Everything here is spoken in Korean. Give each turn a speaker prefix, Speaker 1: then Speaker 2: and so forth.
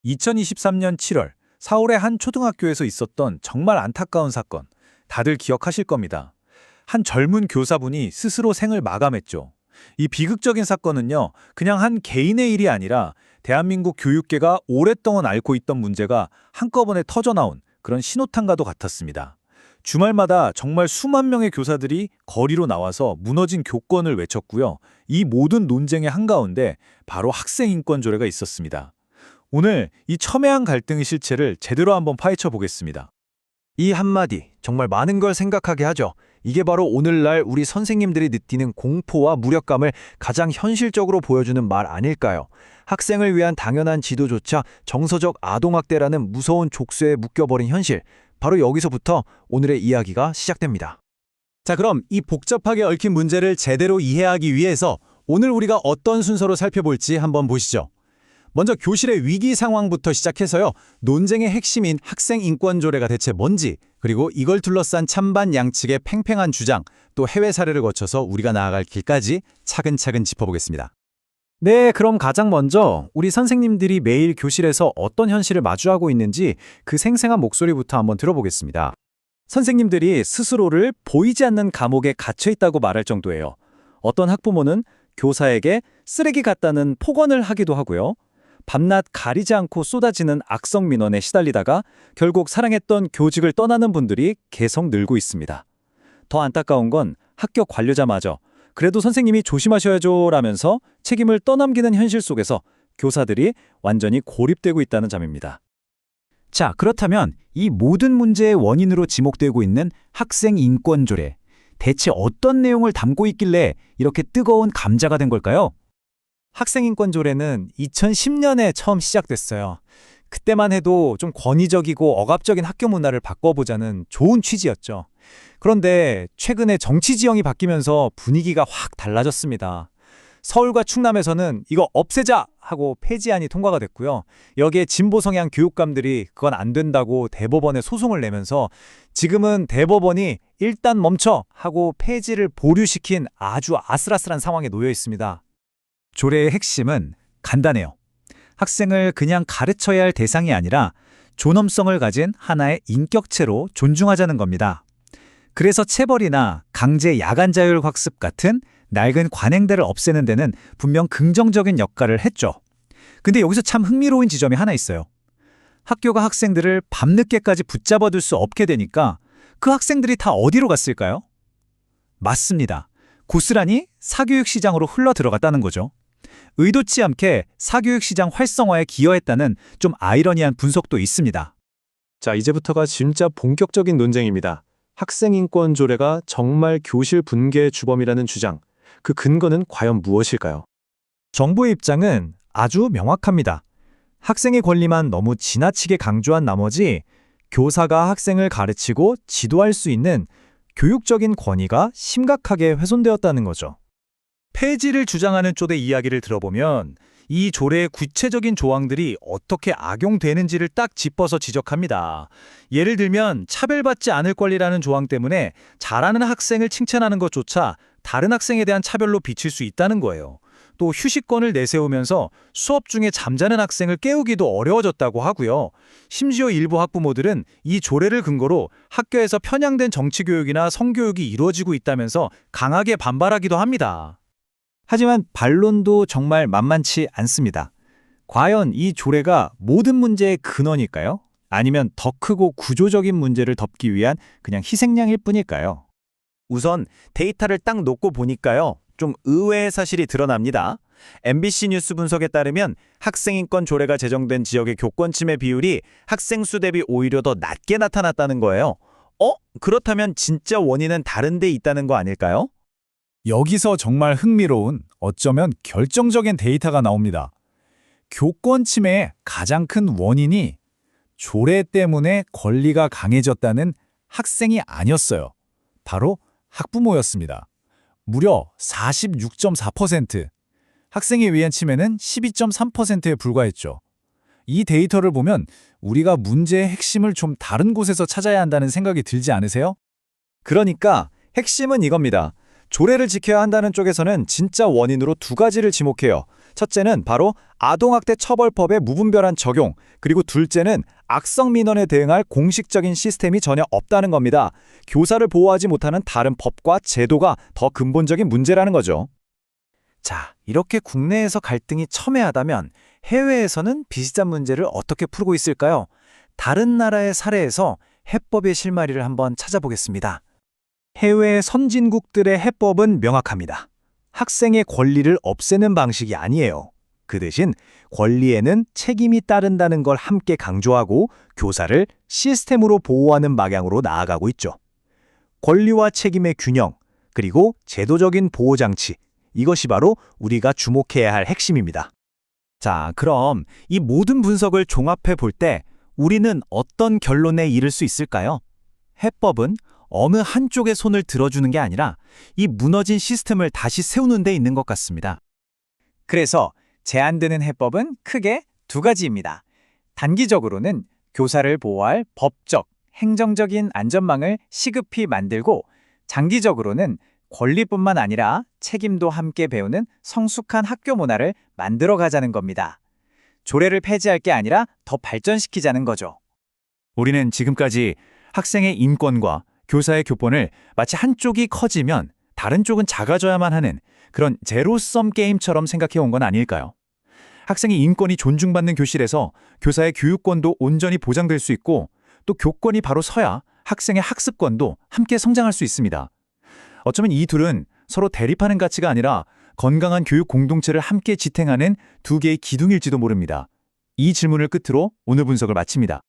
Speaker 1: 2023년 7월 서울의 한 초등학교에서 있었던 정말 안타까운 사건, 다들 기억하실 겁니다. 한 젊은 교사분이 스스로 생을 마감했죠. 이 비극적인 사건은요, 그냥 한 개인의 일이 아니라 대한민국 교육계가 오랫동안 앓고 있던 문제가 한꺼번에 터져나온 그런 신호탄과도 같았습니다. 주말마다 정말 수만 명의 교사들이 거리로 나와서 무너진 교권을 외쳤고요. 이 모든 논쟁의 한가운데 바로 학생인권조례가 있었습니다. 오늘 이 첨예한 갈등의 실체를 제대로 한번 파헤쳐 보겠습니다.
Speaker 2: 이 한마디 정말 많은 걸 생각하게 하죠. 이게 바로 오늘날 우리 선생님들이 느끼는 공포와 무력감을 가장 현실적으로 보여주는 말 아닐까요? 학생을 위한 당연한 지도조차 정서적 아동학대라는 무서운 족쇄에 묶여버린 현실. 바로 여기서부터 오늘의 이야기가 시작됩니다.
Speaker 3: 자, 그럼 이 복잡하게 얽힌 문제를 제대로 이해하기 위해서 오늘 우리가 어떤 순서로 살펴볼지 한번 보시죠. 먼저 교실의 위기 상황부터 시작해서요. 논쟁의 핵심인 학생 인권 조례가 대체 뭔지, 그리고 이걸 둘러싼 찬반 양측의 팽팽한 주장, 또 해외 사례를 거쳐서 우리가 나아갈 길까지 차근차근 짚어보겠습니다.
Speaker 4: 네, 그럼 가장 먼저 우리 선생님들이 매일 교실에서 어떤 현실을 마주하고 있는지 그 생생한 목소리부터 한번 들어보겠습니다. 선생님들이 스스로를 보이지 않는 감옥에 갇혀 있다고 말할 정도예요. 어떤 학부모는 교사에게 쓰레기 같다는 폭언을 하기도 하고요. 밤낮 가리지 않고 쏟아지는 악성 민원에 시달리다가 결국 사랑했던 교직을 떠나는 분들이 계속 늘고 있습니다. 더 안타까운 건 학교 관료자마저 그래도 선생님이 조심하셔야죠 라면서 책임을 떠넘기는 현실 속에서 교사들이 완전히 고립되고 있다는 점입니다.
Speaker 5: 자, 그렇다면 이 모든 문제의 원인으로 지목되고 있는 학생 인권 조례, 대체 어떤 내용을 담고 있길래 이렇게 뜨거운 감자가 된 걸까요?
Speaker 4: 학생인권조례는 2010년에 처음 시작됐어요. 그때만 해도 좀 권위적이고 억압적인 학교 문화를 바꿔보자는 좋은 취지였죠. 그런데 최근에 정치 지형이 바뀌면서 분위기가 확 달라졌습니다. 서울과 충남에서는 이거 없애자 하고 폐지안이 통과가 됐고요. 여기에 진보 성향 교육감들이 그건 안 된다고 대법원에 소송을 내면서 지금은 대법원이 일단 멈춰 하고 폐지를 보류시킨 아주 아슬아슬한 상황에 놓여 있습니다.
Speaker 5: 조례의 핵심은 간단해요. 학생을 그냥 가르쳐야 할 대상이 아니라 존엄성을 가진 하나의 인격체로 존중하자는 겁니다. 그래서 체벌이나 강제 야간 자율 학습 같은 낡은 관행들을 없애는 데는 분명 긍정적인 역할을 했죠. 근데 여기서 참 흥미로운 지점이 하나 있어요. 학교가 학생들을 밤늦게까지 붙잡아둘 수 없게 되니까 그 학생들이 다 어디로 갔을까요? 맞습니다. 고스란히 사교육 시장으로 흘러 들어갔다는 거죠. 의도치 않게 사교육 시장 활성화에 기여했다는 좀 아이러니한 분석도 있습니다.
Speaker 3: 자, 이제부터가 진짜 본격적인 논쟁입니다. 학생인권 조례가 정말 교실 분개의 주범이라는 주장, 그 근거는 과연 무엇일까요?
Speaker 4: 정부의 입장은 아주 명확합니다. 학생의 권리만 너무 지나치게 강조한 나머지 교사가 학생을 가르치고 지도할 수 있는 교육적인 권위가 심각하게 훼손되었다는 거죠. 폐지를 주장하는 쪽의 이야기를 들어보면 이 조례의 구체적인 조항들이 어떻게 악용되는지를 딱 짚어서 지적합니다. 예를 들면 차별받지 않을 권리라는 조항 때문에 잘하는 학생을 칭찬하는 것조차 다른 학생에 대한 차별로 비칠 수 있다는 거예요. 또 휴식권을 내세우면서 수업 중에 잠자는 학생을 깨우기도 어려워졌다고 하고요. 심지어 일부 학부모들은 이 조례를 근거로 학교에서 편향된 정치교육이나 성교육이 이루어지고 있다면서 강하게 반발하기도 합니다.
Speaker 5: 하지만 반론도 정말 만만치 않습니다. 과연 이 조례가 모든 문제의 근원일까요? 아니면 더 크고 구조적인 문제를 덮기 위한 그냥 희생양일 뿐일까요?
Speaker 2: 우선 데이터를 딱 놓고 보니까요. 좀 의외의 사실이 드러납니다. MBC 뉴스 분석에 따르면 학생인권 조례가 제정된 지역의 교권 침해 비율이 학생 수 대비 오히려 더 낮게 나타났다는 거예요. 그렇다면 진짜 원인은 다른 데 있다는 거 아닐까요?
Speaker 1: 여기서 정말 흥미로운 어쩌면 결정적인 데이터가 나옵니다. 교권 침해의 가장 큰 원인이 조례 때문에 권리가 강해졌다는 학생이 아니었어요. 바로 학부모였습니다. 무려 46.4%, 학생에 의한 침해는 12.3%에 불과했죠. 이 데이터를 보면 우리가 문제의 핵심을 좀 다른 곳에서 찾아야 한다는 생각이 들지 않으세요?
Speaker 4: 그러니까 핵심은 이겁니다. 조례를 지켜야 한다는 쪽에서는 진짜 원인으로 두 가지를 지목해요. 첫째는 바로 아동학대 처벌법의 무분별한 적용, 그리고 둘째는 악성 민원에 대응할 공식적인 시스템이 전혀 없다는 겁니다. 교사를 보호하지 못하는 다른 법과 제도가 더 근본적인 문제라는 거죠. 자, 이렇게 국내에서 갈등이 첨예하다면 해외에서는 비슷한 문제를 어떻게 풀고 있을까요? 다른 나라의 사례에서 해법의 실마리를 한번 찾아보겠습니다. 해외 선진국들의 해법은 명확합니다. 학생의 권리를 없애는 방식이 아니에요. 그 대신 권리에는 책임이 따른다는 걸 함께 강조하고 교사를 시스템으로 보호하는 방향으로 나아가고 있죠. 권리와 책임의 균형, 그리고 제도적인 보호장치, 이것이 바로 우리가 주목해야 할 핵심입니다. 자, 그럼 이 모든 분석을 종합해 볼 때 우리는 어떤 결론에 이를 수 있을까요? 해법은 어느 한쪽의 손을 들어주는 게 아니라 이 무너진 시스템을 다시 세우는 데 있는 것 같습니다. 그래서 제안되는 해법은 크게 두 가지입니다. 단기적으로는 교사를 보호할 법적, 행정적인 안전망을 시급히 만들고, 장기적으로는 권리뿐만 아니라 책임도 함께 배우는 성숙한 학교 문화를 만들어 가자는 겁니다. 조례를 폐지할 게 아니라 더 발전시키자는 거죠. 우리는 지금까지 학생의 인권과 교사의 교권을 마치 한쪽이 커지면 다른 쪽은 작아져야만 하는 그런 제로섬 게임처럼 생각해 온 건 아닐까요? 학생의 인권이 존중받는 교실에서 교사의 교육권도 온전히 보장될 수 있고, 또 교권이 바로 서야 학생의 학습권도 함께 성장할 수 있습니다. 어쩌면 이 둘은 서로 대립하는 가치가 아니라 건강한 교육 공동체를 함께 지탱하는 두 개의 기둥일지도 모릅니다. 이 질문을 끝으로 오늘 분석을 마칩니다.